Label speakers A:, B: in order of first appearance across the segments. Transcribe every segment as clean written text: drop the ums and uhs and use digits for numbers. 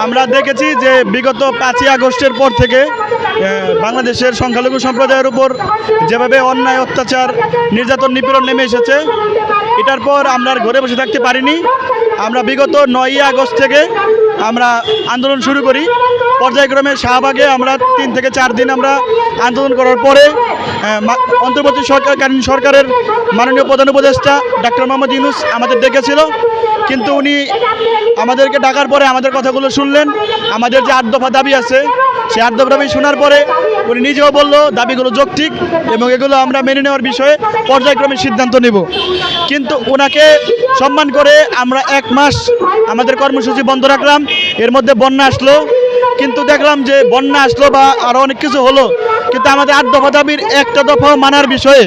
A: আমরা দেখেছি যে বিগত 5ই আগস্টের পর থেকে বাংলাদেশের সংখ্যালঘু সম্প্রদায়ের উপর যেভাবে অন্যায় অত্যাচার নির্যাতন নিপীড়ন নেমে এসেছে, এটার পর আমরা আর ঘরে বসে থাকতে পারিনি। আমরা বিগত 9ই আগস্ট থেকে আমরা আন্দোলন শুরু করি। পর্যায়ক্রমে শাহবাগে আমরা 3 থেকে 4 দিন আমরা আন্দোলন করার পরে অন্তর্বর্তী সরকারকালীন সরকারের মাননীয় প্রধান উপদেষ্টা ডক্টর মোহাম্মদ ইউনূস আমাদের ডেকেছিল, কিন্তু উনি আমাদেরকে ডাকার পরে আমাদের কথাগুলো শুনলেন। আমাদের যে 8 দফা দাবি আছে, সেই 8 দফা দাবি শোনার পরে উনি নিজেও বলল দাবিগুলো যৌক্তিক এবং এগুলো আমরা মেনে নেওয়ার বিষয়ে পর্যায়ক্রমে সিদ্ধান্ত নেব। কিন্তু ওনাকে সম্মান করে আমরা 1 মাস আমাদের কর্মসূচি বন্ধ রাখলাম। এর মধ্যে বন্যা আসলো, কিন্তু দেখলাম যে বন্যা আসলো বা আরও অনেক কিছু হলো, কিন্তু আমাদের 8 দফা দাবির একটা দফাও মানার বিষয়ে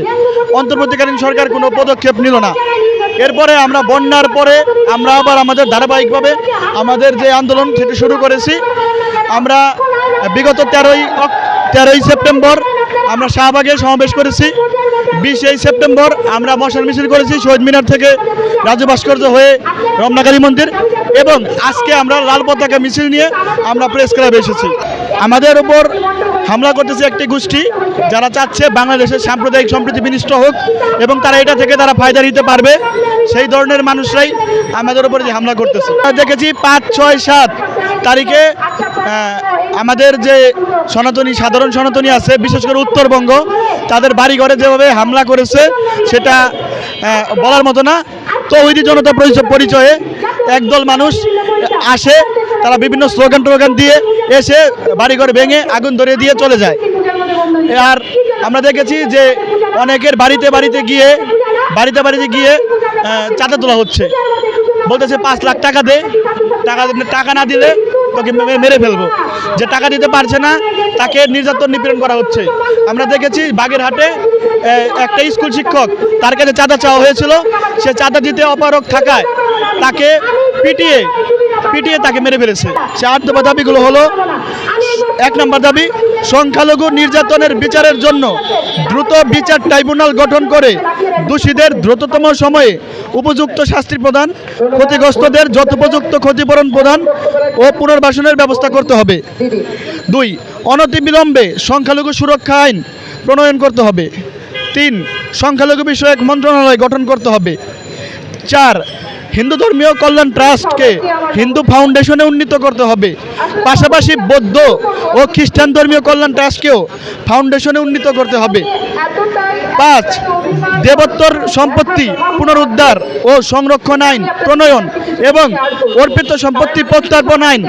A: অন্তর্বর্তীকালীন সরকার কোনো পদক্ষেপ নিল না। এরপরে আমরা বন্যার পরে আমরা আবার আমাদের ধারাবাহিকভাবে আমাদের যে আন্দোলন সেটা শুরু করেছি। আমরা বিগত 13ই সেপ্টেম্বর আমরা শাহবাগে সমাবেশ করেছি। 20ই সেপ্টেম্বর আমরা মশাল মিছিল করেছি শহীদ মিনার থেকে রাজু ভাস্কর্য হয়ে রমনাকালী মন্দির, এবং আজকে আমরা লাল পতাকা মিছিল নিয়ে আমরা প্রেস ক্লাবে এসেছি। আমাদের উপর হামলা করতেছে একটি গোষ্ঠী যারা চাচ্ছে বাংলাদেশের সাম্প্রদায়িক সম্প্রীতি বিনষ্ট হোক এবং তারা এটা থেকে তারা ফায়দা নিতে পারবে, সেই ধরনের মানুষরাই আমাদের উপরে যে হামলা করতেছে। দেখেছি 5, 6, 7 তারিখে আমাদের যে সাধারণ সনাতনী আছে, বিশেষ করে উত্তরবঙ্গ, তাদের বাড়িঘরে যেভাবে হামলা করেছে সেটা বলার মতো না। তৌহিদি জনতা পরিচয়ে একদল মানুষ আসে, তারা বিভিন্ন স্লোগান দিয়ে এসে বাড়িঘর ভেঙে আগুন ধরিয়ে দিয়ে চলে যায়। আর আমরা দেখেছি যে অনেকের বাড়িতে গিয়ে চাঁদা তোলা হচ্ছে, বলতেছে 5 লাখ টাকা দে, টাকা না দিলে তোকে মেরে ফেলবো। যে টাকা দিতে পারছে না তাকে নির্যাতন নিপীড়ন করা হচ্ছে। আমরা দেখেছি বাগেরহাটে একটা স্কুল শিক্ষক, তার কাছে চাঁদা চাওয়া হয়েছিল, সে চাঁদা দিতে অপারগ থাকায় তাকে পিটিয়ে তাকে মেরে ফেলেছে। সে 8 দফা দাবিগুলো হলো: 1 নম্বর দাবি, সংখ্যালঘু নির্যাতনের বিচারের জন্য দ্রুত বিচার ট্রাইব্যুনাল গঠন করে দোষীদের দ্রুততম সময়ে উপযুক্ত শাস্তি প্রদান, ক্ষতিগ্রস্তদের যথোপযুক্ত ক্ষতিপূরণ প্রদান ও পুনর্বাসনের ব্যবস্থা করতে হবে। 2, অনতিবিলম্বে সংখ্যালঘু সুরক্ষা আইন প্রণয়ন করতে হবে। 3, সংখ্যালঘু বিষয়ক মন্ত্রণালয় গঠন করতে হবে। 4, হিন্দু ধর্মীয় কল্যাণ ট্রাস্টকে হিন্দু ফাউন্ডেশনে উন্নীত করতে হবে। পাশাপাশি বৌদ্ধ ও খ্রিস্টান ধর্মীয় কল্যাণ ট্রাস্টকেও ফাউন্ডেশনে উন্নীত করতে হবে। 5, দেবোত্তর সম্পত্তি পুনরুদ্ধার ও সংরক্ষণ আইন প্রণয়ন এবং অর্পিত সম্পত্তি প্রত্যর্পণ আইন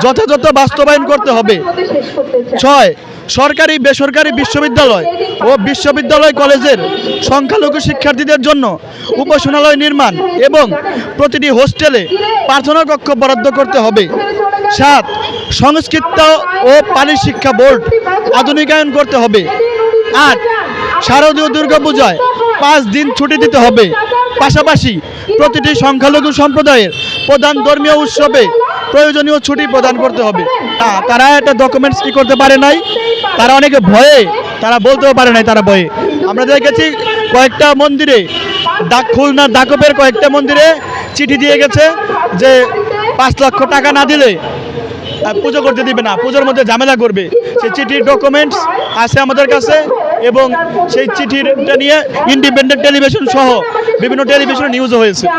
A: যথাযথ বাস্তবায়ন করতে হবে। 6, সরকারি বেসরকারি বিশ্ববিদ্যালয় ও বিশ্ববিদ্যালয় কলেজের সংখ্যালঘু শিক্ষার্থীদের জন্য উপাসনালয় নির্মাণ এবং প্রতিটি হোস্টেলে প্রার্থনা কক্ষ বরাদ্দ করতে হবে। 7, সংস্কৃত ও পালি শিক্ষা বোর্ড আধুনিকায়ন করতে হবে। 8, শারদীয় দুর্গাপূজায় 5 দিন ছুটি দিতে হবে। পাশাপাশি প্রতিটি সংখ্যালঘু সম্প্রদায়ের প্রধান ধর্মীয় উৎসবে প্রয়োজনীয় ছুটি প্রদান করতে হবে। তারা একটা ডকুমেন্টস করতে পারে নাই, তারা অনেকে ভয়ে তারা বলতেও পারে নাই, তারা ভয়ে। আমরা দেখেছি কয়েকটা মন্দিরে, খুলনার দাকপের কয়েকটা মন্দিরে চিঠি দিয়ে গেছে যে 5 লক্ষ টাকা না দিলে পুজো করতে দিবে না, পুজোর মধ্যে ঝামেলা করবে। সেই চিঠির ডকুমেন্টস আছে আমাদের কাছে, এবং সেই চিঠিটা নিয়ে ইন্ডিপেন্ডেন্ট টেলিভিশন সহ বিভিন্ন টেলিভিশনে নিউজও হয়েছে।